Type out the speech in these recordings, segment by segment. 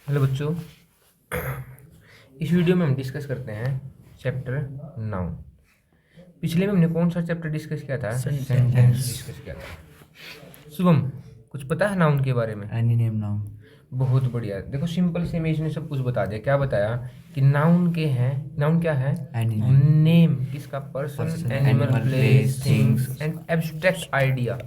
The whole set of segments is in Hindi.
हेलो बच्चों, इस वीडियो में हम डिस्कस करते हैं चैप्टर नाउन। पिछले में हमने कौन सा चैप्टर डिस्कस किया था? सेंटेंस डिस्कस किया था। शुभम, कुछ पता है नाउन के बारे में? Any name noun. बहुत बढ़िया। देखो सिंपल से इमेज ने सब कुछ बता दिया। क्या बताया कि नाउन के हैं, नाउन क्या है? नेम किसका? Person, animal, place, things and abstract idea.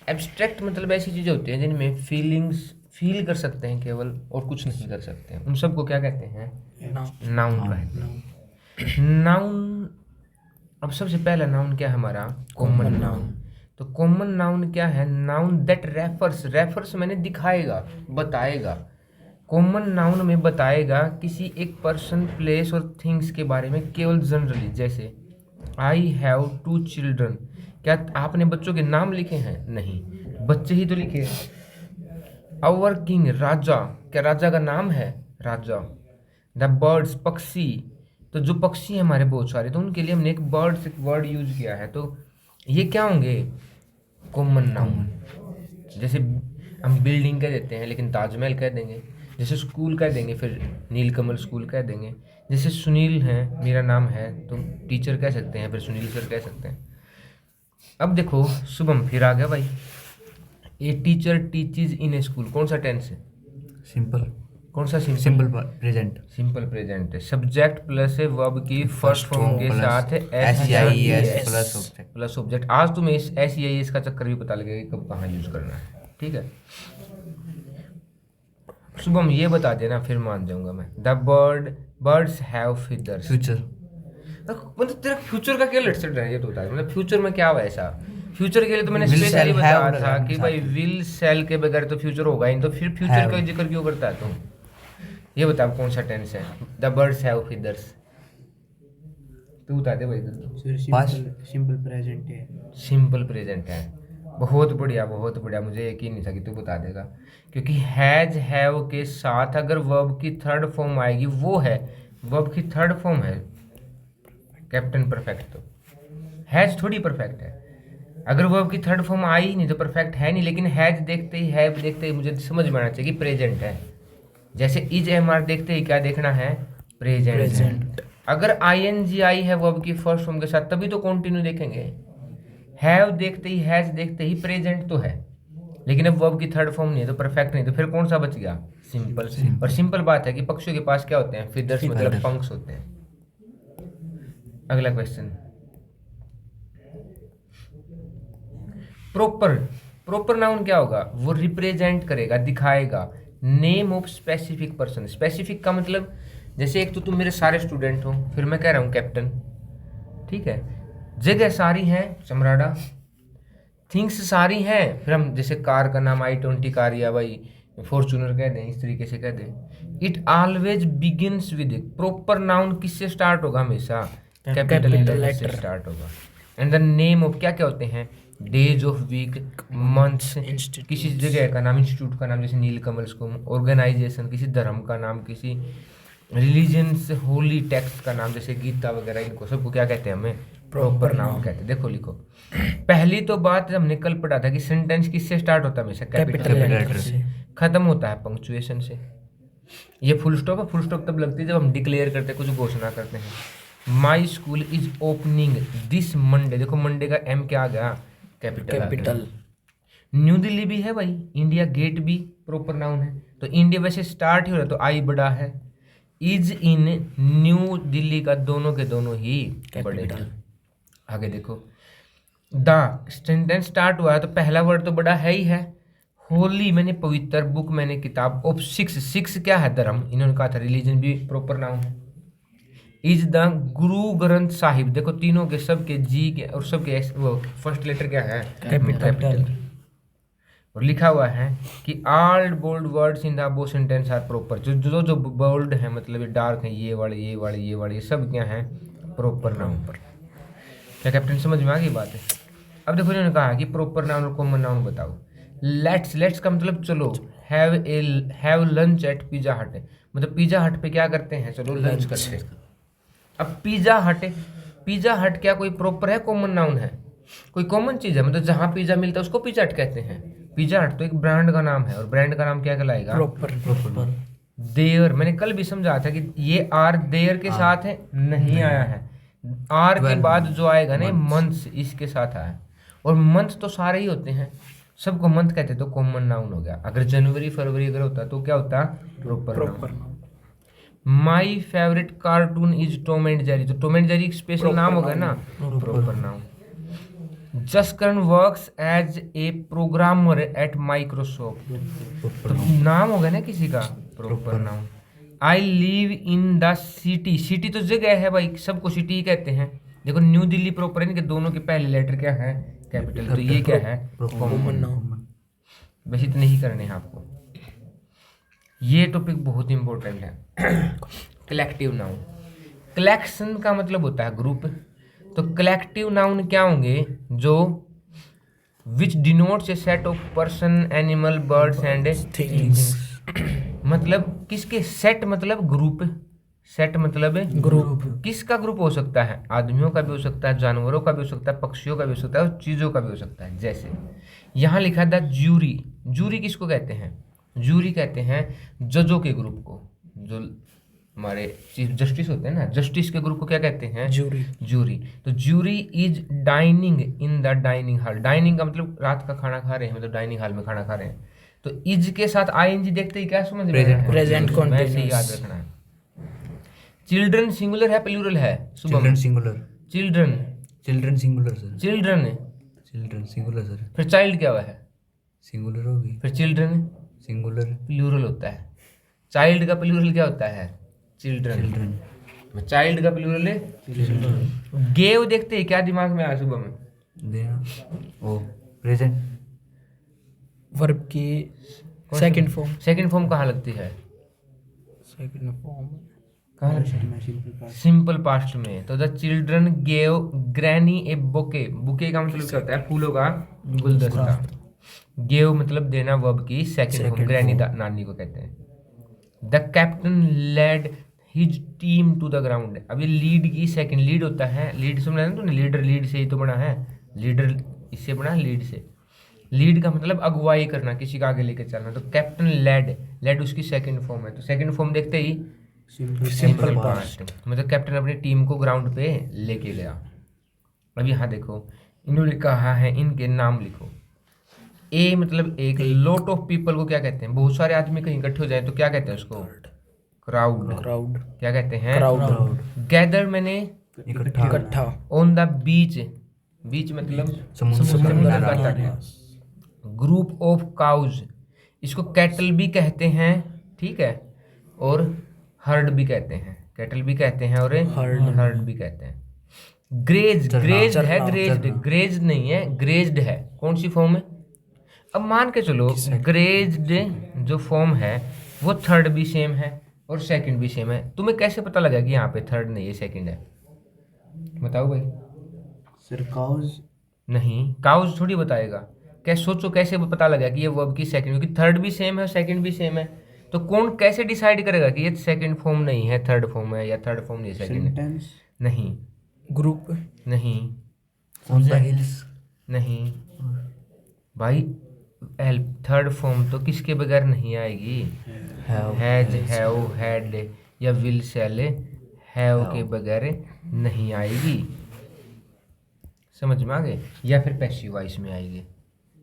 Abstract मतलब ऐसी चीजें होती हैं जिनमें फीलिंग्स फील कर सकते हैं केवल, और कुछ नहीं कर सकते हैं। उन सबको क्या कहते हैं? नाउन कहते हैं। नाउन, अब सबसे पहला नाउन क्या है हमारा? Common noun. तो कॉमन नाउन क्या है? नाउन दैट रेफर्स, रेफर्स मैंने दिखाएगा, बताएगा। कॉमन नाउन में बताएगा किसी एक पर्सन, प्लेस और थिंग्स के बारे में केवल जनरली। जैसे आई हैव 2 चिल्ड्रन। क्या आपने बच्चों के नाम लिखे हैं? नहीं, बच्चे ही तो लिखे हैं। आवर किंग, राजा। क्या राजा का नाम है? राजा। द बर्ड्स, पक्षी। तो जो पक्षी हैं हमारे बहुत सारे, तो उनके लिए हमने एक बर्ड्स एक वर्ड यूज किया है। तो ये क्या होंगे? Common noun. जैसे हम बिल्डिंग कह देते हैं लेकिन ताजमहल कह देंगे। जैसे स्कूल कह देंगे फिर नीलकमल स्कूल कह देंगे। जैसे सुनील है, मेरा नाम है, तो टीचर कह सकते हैं, फिर सुनील सर कह सकते हैं। अब देखो शुभम फिर आ गया भाई। A teacher teaches in A school, कौन सा टेंस है? सिंपल। कौन सा? Simple present. सिंपल प्रेजेंट है। सब्जेक्ट प्लस है वर्ब की फर्स्ट फॉर्म के साथ है SEIS प्लस ऑब्जेक्ट। आज तुम्हें इस SEIS का चक्कर भी पता लगेगा कि कब कहाँ यूज करना है। ठीक है शुभम, ये बता देना फिर मान जाऊंगा मैं। The birds have feathers. Future. मतलब तेरा फ्यूचर का क्या लेट सेट है ये तो बता। मतलब फ्यूचर में क्या हुआ ऐसा? फ्यूचर के लिए तो मैंने Will, स्पेशली shall, बताया have था कि साथ भाई में। विल सेल के बगैर तो फ्यूचर होगा ही नहीं। तो फिर फ्यूचर Have। का जिक्र क्यों करता है तुम? ये बता कौन सा टेंस है? The birds have feathers. तू बता दे भाई। सिंपल प्रेजेंट है। सिंपल प्रेजेंट है। बहुत बढ़िया, बहुत बढ़िया। मुझे यकीन नहीं था कि तू बता देगा, क्योंकि हैज हैव के साथ अगर वर्ब की थर्ड फॉर्म आएगी, वो है वर्ब की थर्ड फॉर्म है कैप्टन परफेक्ट। तो हैज थोड़ी परफेक्ट है। अगर वर्ब की थर्ड फॉर्म आई ही नहीं तो परफेक्ट है नहीं। लेकिन हैज देखते ही, हैव देखते ही मुझे समझ में आना चाहिए कि प्रेजेंट है। जैसे इज MR देखते ही क्या देखना है? प्रेजेंट। अगर ING आई है वर्ब की फर्स्ट फॉर्म के साथ तभी तो कंटिन्यू देखेंगे। हैव देखते ही, हैज देखते ही प्रेजेंट तो है, लेकिन अब वर्ब की थर्ड फॉर्म नहीं है तो परफेक्ट नहीं। तो फिर कौन सा बच गया? सिंपल। और सिंपल बात है कि पक्षियों के पास क्या होते हैं? फीदर्स, मतलब पंख होते हैं। अगला क्वेश्चन। प्रॉपर, प्रॉपर नाउन क्या होगा? वो रिप्रेजेंट करेगा, दिखाएगा name of specific person. Specific का मतलब जैसे एक तो तुम मेरे सारे स्टूडेंट हो, फिर मैं कह रहा हूँ कैप्टन, ठीक है। जगह सारी है, समराड़ा। थिंग्स सारी हैं, फिर हम जैसे कार का नाम I20 कार, या भाई फॉर्चूनर कह दें, इस तरीके से कह दें। It always begins with. Proper noun किससे स्टार्ट होगा? हमेशा कैपिटल लेटर से स्टार्ट होगा। एंड द नेम ऑफ क्या क्या होते हैं? डेज ऑफ वीक, मंथ्स, किसी जगह का नाम, इंस्टीट्यूट का नाम, जैसे नीलकमल स्कूल। ऑर्गेनाइजेशन, किसी धर्म का नाम, किसी रिलीजन्स, होली टेक्स्ट का नाम, जैसे गीता वगैरह। इनको सबको क्या कहते हैं? हमें प्रॉपर नाउन कहते हैं। देखो लिखो, पहली तो बात हमने कल पढ़ा था कि सेंटेंस किससे स्टार्ट होता है? हमेशा कैपिटल लेटर से। खत्म होता है पंक्चुएशन से। ये फुल स्टॉप है। फुल स्टॉप तब लगती है जब हम डिक्लेयर करते हैं, कुछ घोषणा करते हैं। My school is opening this Monday. देखो मंडे का M क्या आ गया? कैपिटल। न्यू दिल्ली भी है भाई, इंडिया गेट भी प्रॉपर नाउन है। तो इंडिया वैसे स्टार्ट ही हो रहा है तो I बड़ा है। इज इन न्यू दिल्ली का दोनों के दोनों ही बड़े हैं। आगे देखो, द सेंटेंस स्टार्ट हुआ है तो पहला वर्ड तो बड़ा है ही है। होली मैंने पवित्र, बुक मैंने किताब, ऑफ सिक्स, सिक्स क्या है? धर्म। इन्होंने कहा था रिलीजन भी प्रॉपर नाउन है। Is the Guru Granth Sahib. देखो तीनों के, सबके जी के और सबके वो फर्स्ट लेटर क्या है? कैपिटल। और लिखा हुआ है कि all bold words in the above sentence are proper. जो जो जो बोल्ड है, मतलब ये डार्क है, ये वाले ये वाले ये वाले, ये सब क्या है? प्रॉपर नाउन पर। क्या कैप्टन समझ में आ गई बात है? अब देखो इन्होंने कहा कि प्रॉपर नाउन और कॉमन नाउन बताओ। लेट्स, लेट्स का मतलब चलो। हैव लंच एट पिज्जा हट, मतलब पिज्जा हट पे क्या करते हैं? चलो लंच करते हैं। अब पिज्जा हट, पिज्जा हट क्या कोई प्रॉपर है? कॉमन नाउन है? कोई कॉमन चीज है? मतलब जहाँ पिज्जा मिलता है उसको पिज्जा हट कहते हैं। पिज्जा हट तो एक ब्रांड का नाम है, और ब्रांड का नाम क्या कहलाएगा? प्रॉपर। देयर, मैंने कल भी समझा था कि ये आर देयर के साथ है, नहीं आया है। आर के 12 बाद जो आएगा ना months। मंथ्स, इसके साथ आया। और मंथ तो सारे ही होते हैं, सबको मंथ कहते तो कॉमन नाउन हो गया। अगर जनवरी फरवरी अगर होता तो क्या होता, proper noun. My favourite cartoon is Tom and Jerry, तो टॉम एंड जेरी स्पेशल नाम हो गया ना, proper noun. Jaskaran works as a programmer at Microsoft, तो नाम हो गया ना किसी का, proper noun. I live in the city, city तो जगह है भाई, सबको सिटी कहते हैं। देखो न्यू दिल्ली प्रॉपर है, इनके दोनों के पहले लेटर क्या है, कैपिटल, तो ये क्या है, कॉमन नाउन। बस इतने ही करने हैं आपको। ये टॉपिक बहुत इंपॉर्टेंट है। कलेक्टिव नाउन, कलेक्शन का मतलब होता है ग्रुप, तो कलेक्टिव नाउन क्या होंगे, जो विच denotes A set of person animal birds and things, मतलब किसके, सेट मतलब ग्रुप, सेट मतलब ग्रुप, किसका ग्रुप हो सकता है, आदमियों का भी हो सकता है, जानवरों का भी हो सकता है, पक्षियों का भी हो सकता है, और चीज़ों का भी हो सकता है। जैसे यहाँ लिखा था ज्यूरी, ज्यूरी किसको कहते हैं, ज्यूरी कहते हैं जजों के ग्रुप को, जो हमारे चीफ जस्टिस होते हैं ना, जस्टिस के ग्रुप को क्या कहते हैं, ज्यूरी, ज्यूरी। तो jury is dining in the dining hall, dining का मतलब रात का खाना खा रहे हैं, मतलब डाइनिंग हॉल में खाना खा रहे हैं। तो इज के साथ आईएनजी देखते ही क्या समझ में, प्रेजेंट कॉन्टिन्यूअस, याद रखना है। चिल्ड्रन सिंगुलर है प्लूरल है, children singular, children, children singular sir, children, children singular sir, फिर चाइल्ड क्या हुआ है, सिंगुलर होगी, फिर चिल्ड्रन सिंगुलर प्लूरल होता है। चाइल्ड का प्लूरल क्या होता है, चिल्ड्रन, चिल्ड्रन, चाइल्ड का प्लूरल है। गेव देखते ही क्या दिमाग में आया सुबह में, देना, ओ प्रेजेंट, वर्ब की सेकंड फॉर्म, सेकंड फॉर्म कहाँ लगती है, सेकंड फॉर्म कहाँ लगती है, सिंपल पास्ट में। तो the children gave granny A bouquet, bouquet का मतलब क्या होता है, फूलों का गुलदस्ता। गेव मतलब देना, वर्ब की सेकंड फॉर्म, ग्रैनी नानी को कहते हैं। The captain led his team to the ground, अभी लीड की सेकंड, लीड होता है, लीड समझा ना तूने, लीडर लीड से ही तो बना है, लीडर इससे बना लीड से। लीड का मतलब अगुवाई करना, किसी का आगे लेके चलना। तो कैप्टन लेड, लेड उसकी सेकंड फॉर्म है, तो सेकंड फॉर्म देखते ही सिंपल पास्ट, मतलब कैप्टन अपनी टीम को ग्राउंड पे लेके गया। अब यहाँ देखो इन्होंने कहा है इनके नाम लिखो। ए मतलब एक, लॉट ऑफ पीपल को क्या कहते हैं, बहुत सारे आदमी कहीं इकट्ठे हो जाए तो क्या कहते हैं उसको, क्राउड, क्राउड, क्या कहते हैं, क्राउड। गैदर मैंने इकट्ठा, ऑन द बीच, बीच मतलब समुद्र का तट। ग्रुप ऑफ काउज, इसको कैटल भी कहते हैं, ठीक है, और हर्ड भी कहते हैं, कैटल भी कहते हैं और हर्ड भी कहते हैं। ग्रेज, ग्रेज्ड है, ग्रेज्ड, ग्रेज्ड नहीं है, ग्रेज्ड है, कौन सी फॉर्म है, अब मान के चलो ग्रेज्ड जो फॉर्म है वो थर्ड भी सेम है और सेकंड भी सेम है। तुम्हें कैसे पता लगा कि यहाँ पे थर्ड नहीं है सेकंड है, बताओ भाई। सर काउज, नहीं, काउज थोड़ी बताएगा, क्या सोचो कैसे पता लगा कि ये वर्ब की सेकंड, क्योंकि थर्ड भी सेम है सेकंड भी सेम है, तो कौन कैसे डिसाइड करेगा कि ये सेकंड फॉर्म नहीं है थर्ड फॉर्म है, या थर्ड फॉर्म नहीं है सेकंड है, नहीं, ग्रुप नहीं, ऑन द हिल्स, नहीं भाई, हेल्प, थर्ड फॉर्म तो किसके बगैर नहीं आएगी, हैज, हैव, हैड या विल, शैल, हैव के बगैर नहीं आएगी, समझ में आ गए, या फिर पैसिव वॉइस में आएगी,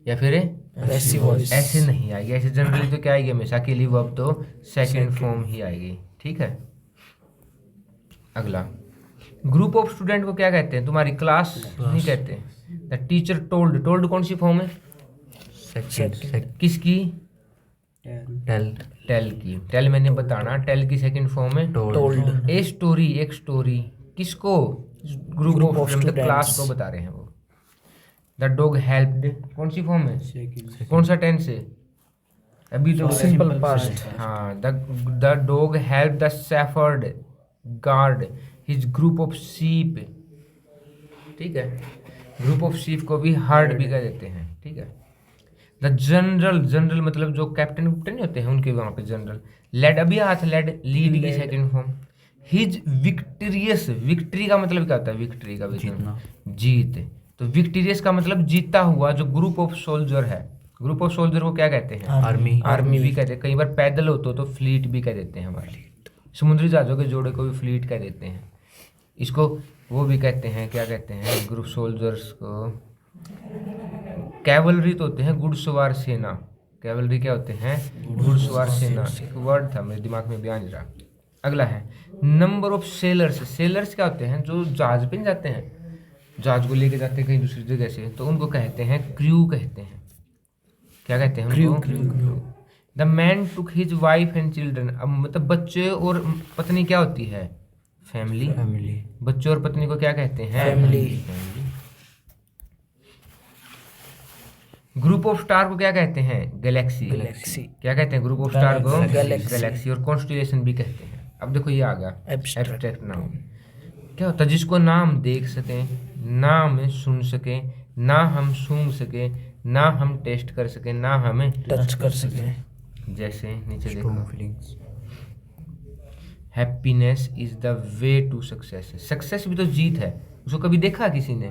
या फिर पैसिव वॉइस, ऐसे नहीं आएगी, ऐसे जनरली तो क्या आएगी हमेशा, अकेली वर्ब तो सेकंड फॉर्म ही आएगी, ठीक है। अगला, ग्रुप ऑफ स्टूडेंट को क्या कहते हैं, तुम्हारी क्लास नहीं कहते। द टीचर टोल्ड, टोल्ड कौन सी फॉर्म है, सेकंड, किसकी, टेल, टेल की, टेल मैंने बताना, टेल की सेकंड फॉर्म है टोल्ड। ए स्टोरी, एक स्टोरी, किसको, ग्रुप ऑफ मतलब क्लास को बता रहे हैं वो। द डॉग हेल्प्ड, कौन सी फॉर्म है, कौन सा टेंस है, अभी तो सिंपल पास्ट। हाँ, the dog help the shepherd guard his group of sheep, ठीक है, ग्रुप ऑफ शीप को भी हर्ड भी कह देते हैं, ठीक है। द जनरल, जनरल मतलब जो कैप्टन नहीं होते हैं उनके वहाँ पे जनरल। लेड, अभी हाथ लेड, लीड की second form. His victorious, victory का मतलब क्या होता है, विक्ट्री का जीतना, जीत, तो विक्टोरियस का मतलब जीता हुआ, जो ग्रुप ऑफ सोल्जर है, ग्रुप ऑफ सोल्जर को क्या कहते हैं? आर्मी। आर्मी भी कहते हैं। कई बार पैदल होते तो फ्लीट भी कह देते हैं हमारे। समुद्री जहाजों के जोड़े को भी फ्लीट कह देते हैं। इसको वो भी कहते हैं, क्या कहते हैं ग्रुप सोल्जर्स को? कैवलरी तो होते हैं घुड़सवार सेना। कैवलरी क्या होते हैं? घुड़सवार सेना। एक वर्ड था मेरे दिमाग में बयान रहा। अगला है नंबर ऑफ सेलर्स। सेलर्स क्या होते हैं? जो जहाज पे जाते हैं, जहाज को लेके जाते हैं कहीं दूसरी जगह से, तो उनको कहते हैं क्रू कहते हैं। क्या कहते हैं उनको? The man took his wife and children. अब मतलब बच्चे और पत्नी क्या होती है? फैमिली। फैमिली। बच्चे और पत्नी को क्या कहते हैं? फैमिली। ग्रुप ऑफ स्टार को क्या कहते हैं? गैलेक्सी। गैलेक्सी। क्या कहते हैं ग्रुप ऑफ स्टार को? गैलेक्सी। गैलेक्सी। और कॉन्स्टिलेशन भी कहते हैं। अब देखो ये आ गया Abstract एब्स्ट्रैक्ट नाउन। क्या होता है? जिसको ना हम देख सकें, ना हमें सुन सकें, ना हम सूंघ सकें, ना हम टेस्ट कर सकें, ना हमें टच कर सकें। जैसे नीचे स्ट्रॉन्ग देखो, feelings. Happiness is the way to success. Success भी तो जीत है। उसको कभी देखा किसी ने?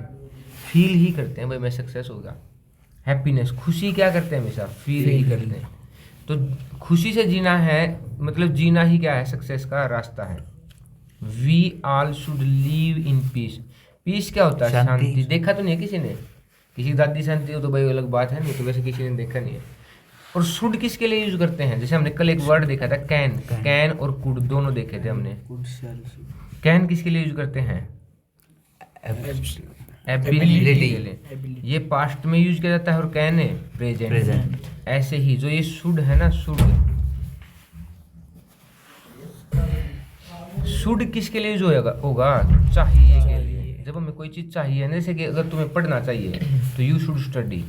फील ही करते हैं भाई मैं सक्सेस हो गया। हैप्पीनेस, खुशी क्या करते हैं? हमेशा फील ही करते हैं। तो खुशी से जीना है, मतलब जीना ही क्या है? सक्सेस का रास्ता है। We all should live in peace. Peace क्या होता है? शांति। शांति। देखा तो नहीं है किसी ने? किसी दादी शांति हो तो भाई अलग बात है, नहीं तो वैसे किसी ने देखा नहीं है। और शुड किसके लिए यूज करते हैं? जैसे हमने कल एक वर्ड देखा था कैन। कैन और कुड दोनों देखे थे हमने। कैन किसके लिए यूज करते हैं? एबिलिटी के लिए। ये पास्ट में यूज किया जाता है और कैन है प्रेजेंट। ऐसे ही जो ये शुड है ना, शुड किसके लिए यूज होगा? चाहिए के लिए। जब हमें कोई चीज चाहिए, जैसे कि अगर तुम्हें पढ़ना चाहिए तो यू शुड स्टडी।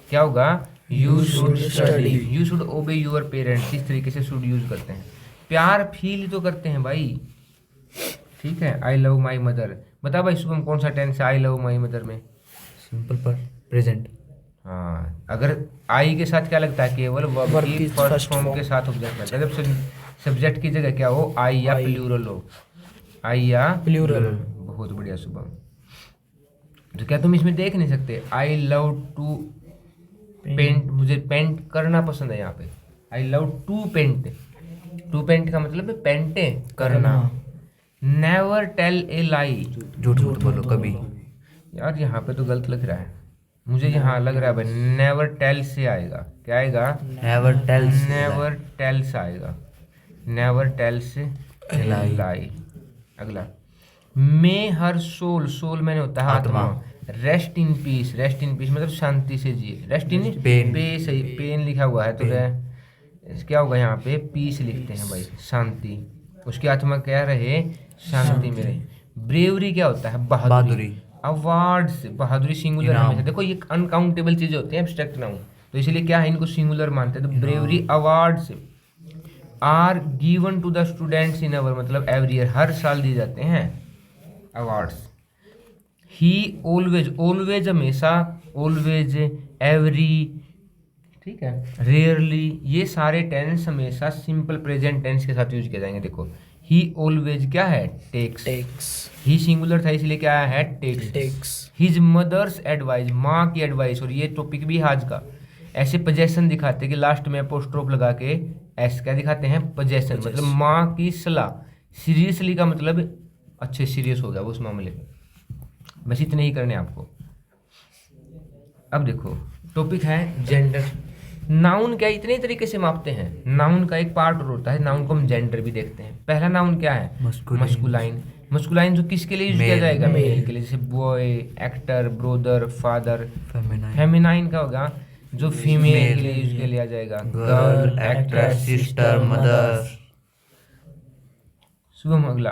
क्या होगा? You should study. You should ओबे योर पेरेंट्स। इस तरीके से शुड यूज करते हैं। प्यार फील तो करते हैं भाई, ठीक है। I love my mother. बता भाई शुभम कौन सा टेंस है आई लव माई मदर में? सिंपल पर प्रेजेंट। हाँ, अगर आई के साथ क्या लगता है? केवल वर्ब की फर्स्ट फॉर्म के साथ ऑब्जेक्ट लगता है। जब सब्जेक्ट की जगह क्या हो? आई या प्लूरल हो। आई या प्लूरल। बहुत बढ़िया शुभम। तो क्या तुम इसमें देख नहीं सकते? I love to paint. मुझे पेंट करना पसंद है। यहाँ पे I love to paint. To paint का मतलब है पेंटे करना। Never tell a lie. झूठ मत बोलो कभी। यार यहाँ पे तो गलत लग रहा है मुझे। यहाँ लग रहा है भाई नेवर टेल से आएगा। क्या आएगा? Never tells. नेवर टेल्स आएगा। नेवर टेल्स लाई। अगला मे हर सोल। सोल मैंने होता है आत्मा। Rest in peace. Rest in peace मतलब शांति से जिए। Rest in pen. पे सही, पेन लिखा हुआ है तो क्या होगा यहाँ पे? पीस लिखते हैं भाई, शांति। उसकी आत्मा क्या रहे? शांति में रहे। ब्रेवरी क्या होता है? बहादुरी। अवार्ड्स, बहादुरी सिंगुलर हमेशा। देखो ये अनकाउंटेबल चीजें होती हैं एब्स्ट्रैक्ट नाउन, तो इसलिए क्या है इनको सिंगुलर मानते हैं। तो bravery awards are given to the students in our, मतलब एवरी ईयर, हर साल दिए जाते हैं अवार्ड्स। ही ऑलवेज, ऑलवेज हमेशा, ऑलवेज, एवरी, ठीक है, रेयरली, ये सारे टेंस हमेशा सिंपल प्रेजेंट टेंस के साथ यूज किए जाएंगे। देखो ही ऑलवेज क्या है? टेक्स। ही सिंगुलर था इसलिए क्या है? टेक्स। हिज मदर्स एडवाइस, माँ की एडवाइस। और ये टॉपिक भी आज का ऐसे पोजेशन दिखाते हैं कि लास्ट में अपोस्ट्रोफ लगा के एस क्या दिखाते हैं? पोजेशन, मतलब माँ की सलाह। सीरियसली का मतलब अच्छे सीरियस हो गया वो उस मामले में। बस इतने ही करने आपको। अब देखो टॉपिक है जेंडर। नाउन क्या इतने तरीके से मापते हैं। नाउन का एक पार्ट और होता है, नाउन को हम जेंडर भी देखते हैं। पहला नाउन क्या है? मस्कुलाइन। मस्कुलाइन जो किसके लिए यूज किया जाएगा? मेल के लिए, जैसे boy, actor, brother, father. Feminine का होगा जो फीमेल के लिए यूज किया जाएगा। Girl, actress, sister, mother. Shubham अगला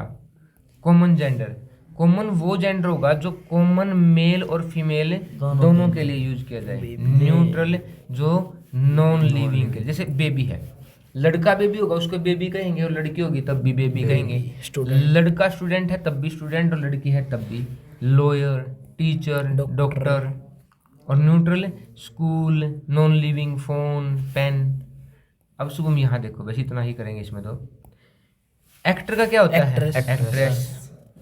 कॉमन जेंडर। कॉमन वो जेंडर होगा जो कॉमन मेल और फीमेल दोनों के लिए यूज किया जाए। न्यूट्रल जो नॉन लिविंग के, जैसे बेबी है, लड़का बेबी होगा उसको बेबी कहेंगे, और लड़की होगी तब भी बेबी कहेंगे। लड़का स्टूडेंट है तब भी स्टूडेंट, और लड़की है तब भी। Lawyer, teacher, doctor. और neutral school, non living, phone, pen. अब शुभम यहाँ देखो, बस इतना ही करेंगे इसमें। तो एक्टर का क्या होता है? एक्ट्रेस।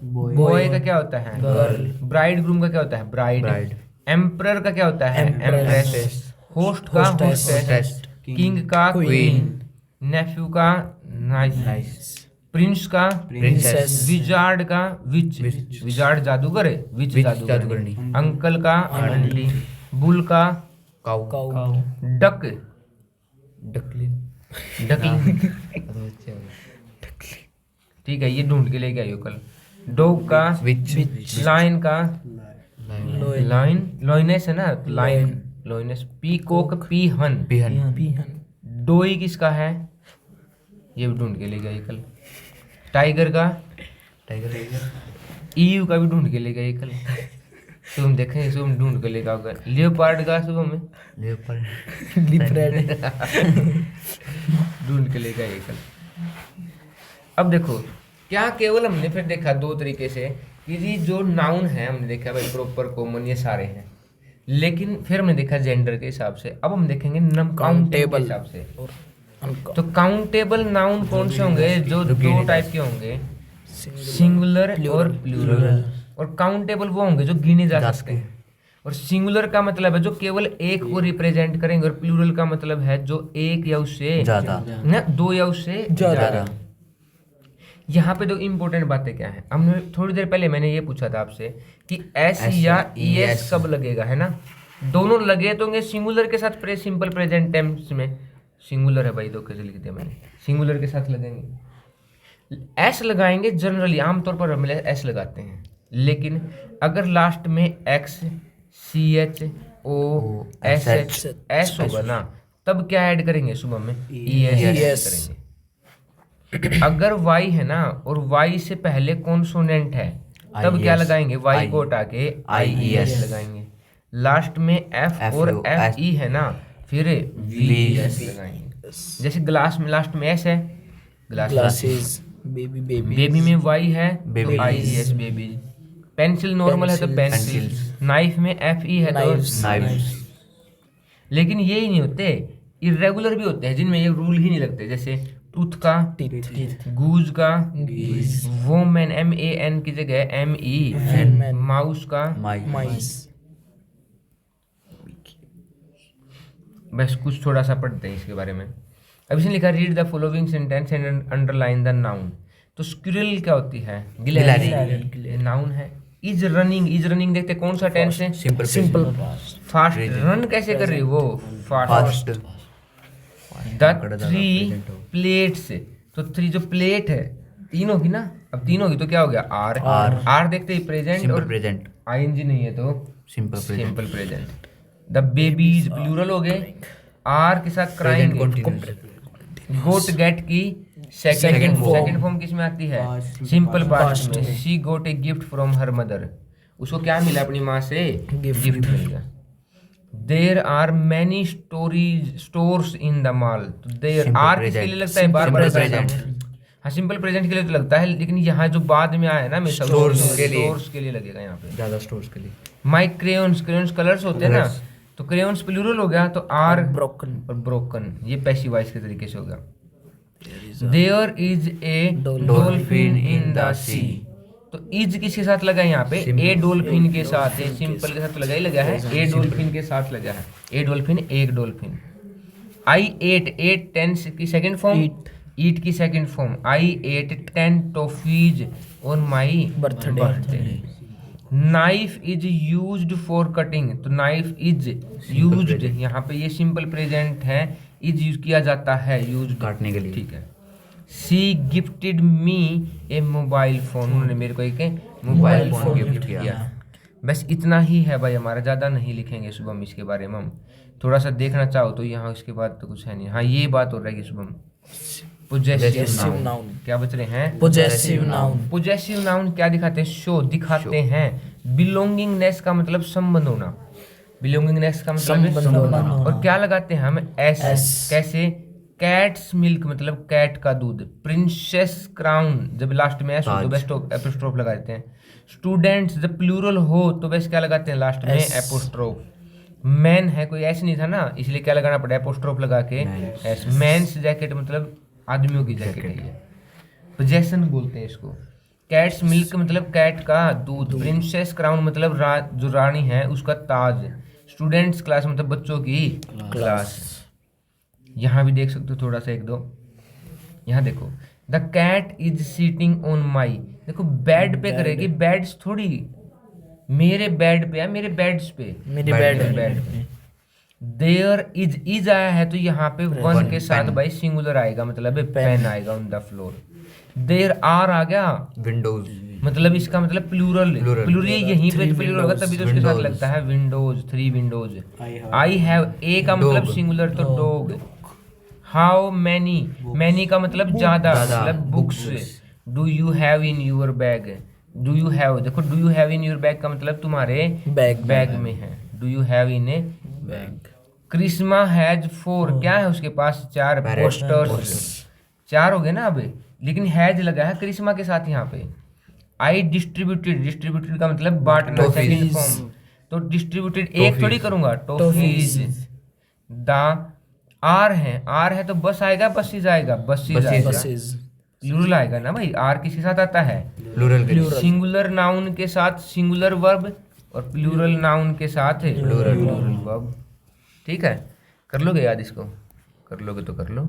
बॉय का क्या होता है? गर्ल। ब्राइड ग्रूम का क्या होता है? ब्राइड। एम्परर का क्या होता है? एम्प्रेस। होस्ट का Hostess. होस्टेस, किंग का क्वीन, नेफ्यू का नाइस, नाइस, प्रिंस का प्रिंसेस, विजार्ड का विच, विजार्ड जादूगर है, विच विच जादूगरनी, जादूगरनी, अंकल का आंटी, बुल का काउ, काउ डक, डकलिन, डकलिंग, ठीक है, ये ढूंढ के लेके आइयो कल। डॉग का विच, लाइन का लोयन लाइन, लॉइनेस है ना, लाइन लॉइनेस, पीकॉक पीहन, पिहन, पीहन डोई किसका है, ये भी ढूंढ के लेके आई कल। टाइगर का टाइगर, ईयू का भी ढूंढ के लेके आई कल, तुम देखें तुम ढूंढ के लेके आओगे। लियोपार्ड का सुबह में लेपर्ड, लिपरेड ढूंढ के लेके आई कल। अब देखो क्या केवल हमने फिर देखा दो तरीके से कि जी जो नाउन है हमने देखा भाई प्रॉपर कॉमन ये सारे हैं, लेकिन फिर हमने देखा जेंडर के हिसाब से। अब हम देखेंगे नम काउंटेबल के हिसाब से। और अनका तो काउंटेबल नाउन कौन से होंगे, जो दो टाइप के होंगे, सिंगुलर और प्लूरल। और काउंटेबल वो होंगे जो गिने जा सकते हैं। और सिंगुलर का मतलब है जो केवल एक को रिप्रेजेंट करेंगे, और प्लूरल का मतलब है जो एक या उससे ज्यादा, ना दो या उससे ज्यादा। यहाँ पे दो इम्पोर्टेंट बातें क्या है, हमने थोड़ी देर पहले मैंने ये पूछा था आपसे कि एस या ई एस कब लगेगा, है ना। दोनों लगे तो होंगे सिंगुलर के साथ सिंपल प्रेजेंट टेंस में, सिंगुलर है भाई, दो कैसे लिख दिया मैंने, सिंगुलर के साथ लगेंगे। एस लगाएंगे जनरली, आमतौर पर हम एस लगाते हैं, लेकिन अगर लास्ट में X C H O S H S होगा ना, तब क्या ऐड करेंगे सुबह में, ई एस करेंगे। अगर y है ना और y से पहले कॉन्सोनेंट है, तब क्या लगाएंगे, y को हटा के आई एस लगाएंगे। लास्ट में f और एफ ई है ना, फिर वी एस लगाएंगे। जैसे ग्लास में लास्ट में s है, ग्लासेस, बेबी बेबी में y है, Baby. I S baby. Pencil normal है तो पेंसिल, नाइफ में एफ ई है तो नाइफ्स, लेकिन ये ही नहीं होते, इरेगुलर भी होते हैं जिनमें ये रूल ही नहीं लगते। जैसे टूथ का टीथ, गूज का वोमेन एम ए एन की जगह एम ई, Woman. माउस का माइस, बस कुछ थोड़ा सा पढ़ते हैं इसके बारे में। अब इसने लिखा read the following sentence and underline the noun. तो स्क्विरल क्या होती है, गिलहरी, नाउन है। इज रनिंग देखते कौन सा टेंस है, सिंपल फास्ट, रन कैसे कर रही है वो, fast. Fast, the three plates, तो थ्री जो प्लेट है तीन होगी ना, अब तीन होगी तो क्या हो गया, आर आर देखते ही प्रेजेंट, सिंपल और प्रेजेंट, आईएनजी नहीं है तो simple present, simple present. The babies plural हो गए, आर के साथ क्राइंग। गोट गेट की सेकंड फॉर्म किस में आती है, सिंपल पास्ट में। She got a gift from her mother, उसको क्या मिला अपनी माँ से, गिफ्ट मिल गया। There are many stores in the mall, तो देयर आर किसके लिए लगता है, बार बार हाँ सिंपल प्रेजेंट के लिए तो लगता है, लेकिन यहाँ जो बाद में आया ना हमेशा Stores के लिए। स्टोर्स के लिए लगेगा यहाँ पे। ज्यादा स्टोर्स के लिए। माई क्रेयॉन्स, क्रेयॉन्स कलर्स होते हैं ना, तो क्रेयॉन्स प्लूरल हो गया, तो आर ब्रोकन, और ब्रोकन ये पैसिव वॉइस के तरीके से होगा। There is a Dolphin dolphin in the sea, तो इज किसके साथ लगा है यहाँ पे, ए डॉल्फिन के साथ, ए सिंपल के साथ तो लगा ही लगा है, ए डॉल्फिन के साथ लगा है, ए डॉल्फिन एक डॉल्फिन। आई एट, एट टेंस की सेकंड फॉर्म, ईट की second form, I ate 10 toffees on my birthday. Knife is used for cutting, तो नाइफ इज यूज्ड, यहाँ पे ये सिंपल प्रेजेंट है, इज यूज किया जाता है, यूज काटने के लिए। ठीक है। She gifted me a mobile phone, उन्होंने मेरे को एक मोबाइल फोन गिफ्ट किया। बस इतना ही है भाई हमारा, ज़्यादा नहीं लिखेंगे शुभम इसके बारे में। हम थोड़ा सा देखना चाहो तो यहाँ इसके बाद तो कुछ है नहीं। हाँ ये बात हो रहेगी शुभम, पोजेसिव नाउन क्या बच रहे हैं, पोजेसिव नाउन, पोजेसिव नाउन क्या दिखाते हैं, शो दिखाते हैं। बिलोंगिंगनेस का मतलब संबंध होना, बिलोंगिंगनेस का मतलब संबंध होना। और क्या लगाते हैं हम, एस। कैसे, कैट्स मिल्क मतलब कैट का दूध। प्रिंसेस क्राउन, जब लास्ट में एस हो तो बेस्ट एपोस्ट्रोफ लगा देते हैं। स्टूडेंट्स जब प्लूरल हो तो बेस्ट क्या लगाते हैं, लास्ट में एपोस्ट्रोफ। मैन है कोई ऐसे नहीं था ना, इसलिए क्या लगाना पड़ा, एपोस्ट्रोफ लगा के एस। मेंस जैकेट मतलब आदमियों की जैकेट है ये, पोजेशन बोलते हैं इसको। कैट्स मिल्क मतलब कैट का दूध। प्रिंसेस क्राउन मतलब जो रानी है उसका ताज। स्टूडेंट्स क्लास मतलब बच्चों की क्लास। यहाँ भी देख सकते हो थोड़ा सा एक दो, यहाँ देखो the cat is sitting on my, देखो बेड पे करेगी, बेड्स थोड़ी, मेरे बेड पे है, मेरे बेड्स पे, मेरे बेड बेड पे। देयर इज आया है तो यहाँ पे वन के साथ भाई सिंगुलर आएगा, मतलब पेन आएगा on the floor. There are आ गया, विंडोज, मतलब इसका मतलब प्लूरल, प्लूरल यहीं पे प्लूरल होगा तभी तो उसके साथ windows। लगता है windows, 3 windows. I have, a का मतलब Dog। सिंगुलर तो डॉग। हाउ मैनी, मैनी का मतलब ज्यादा, मतलब books. Do you have in your bag, do you have, देखो do you have in your bag का मतलब तुम्हारे बैग में है, do you have in a bag. Krishma has 4, क्या है उसके पास 4 पोस्टर्स, 4 हो गए ना अब, लेकिन हैज लगा है क्रिस्मा के साथ यहाँ पे। आई डिस्ट्रीब्यूटेड, डिस्ट्रीब्यूटेड का मतलब बांटना, Toffees। सेकंड फॉर्म, तो डिस्ट्रीब्यूटेड एक थोड़ी करूंगा, टॉफीज। द आर है तो बस आएगा, बसेज आएगा, बसेज आएगा, बसेस। प्लूरल आएगा ना भाई, आर किसके साथ आता है, प्लूरल के लिए। सिंगुलर नाउन के साथ सिंगुलर वर्ब, और प्लूरल नाउन के साथ प्लूरल वर्ब। ठीक है, कर लोगे याद इसको, कर लोगे तो कर लो।